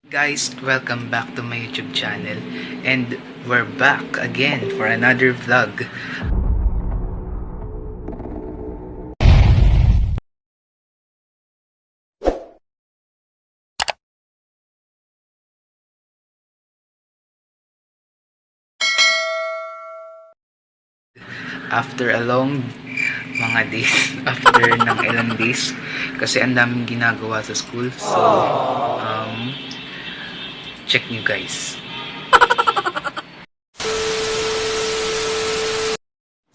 Guys, welcome back to my YouTube channel, and we're back again for another vlog. After a long mga days, after ng ilang days, kasi ang daming ginagawa sa school, so check nyo guys.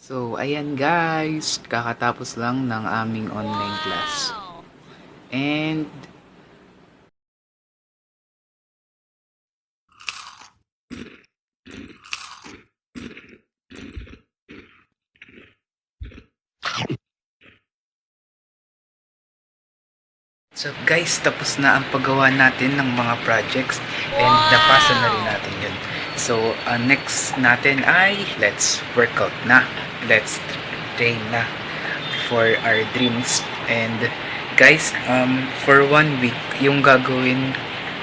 So, ayan guys, kakatapos lang ng aming online class. And so guys, tapos na ang paggawa natin ng mga projects and napasa na rin natin yun. So, next natin ay let's work out na. Let's train na for our dreams. And guys, for 1 week, yung gagawin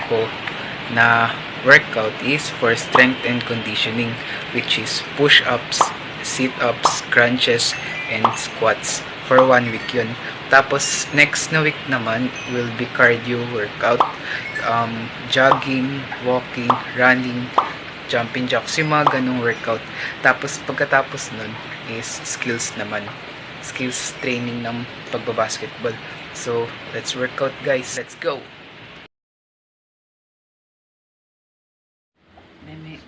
ko na workout is for strength and conditioning, which is push-ups, sit-ups, crunches, and squats. For 1 week yun. Tapos, next na week naman will be cardio workout. Jogging, walking, running, jumping jacks, yung mga ganong workout. Tapos, pagkatapos nun is skills naman. Skills training ng pagbabasketball. So, let's work out guys. Let's go! Meme.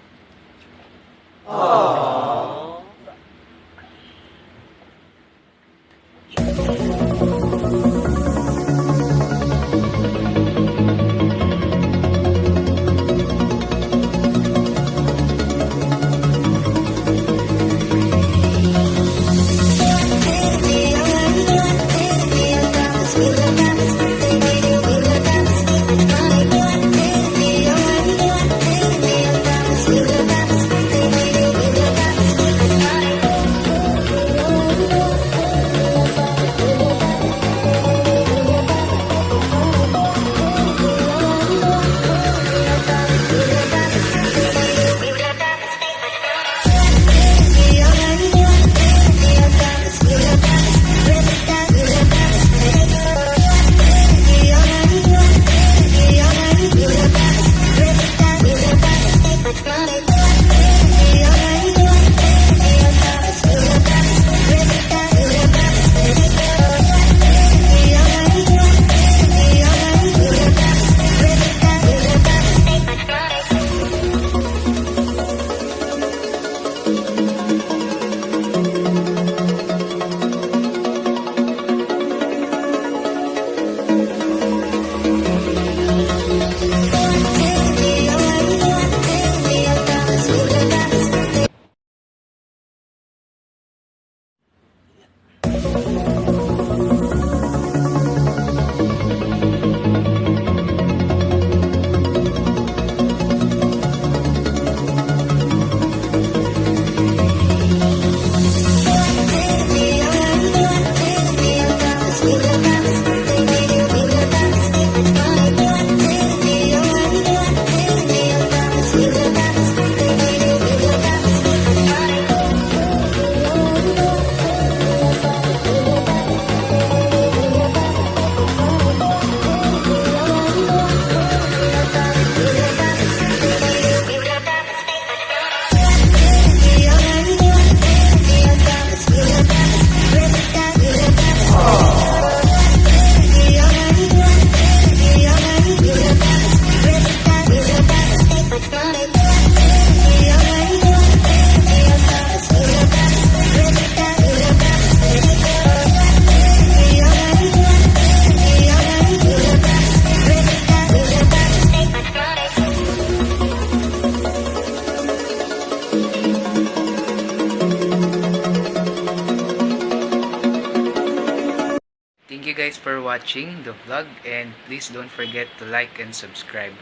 Thank you guys for watching the vlog, and please don't forget to like and subscribe.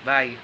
Bye!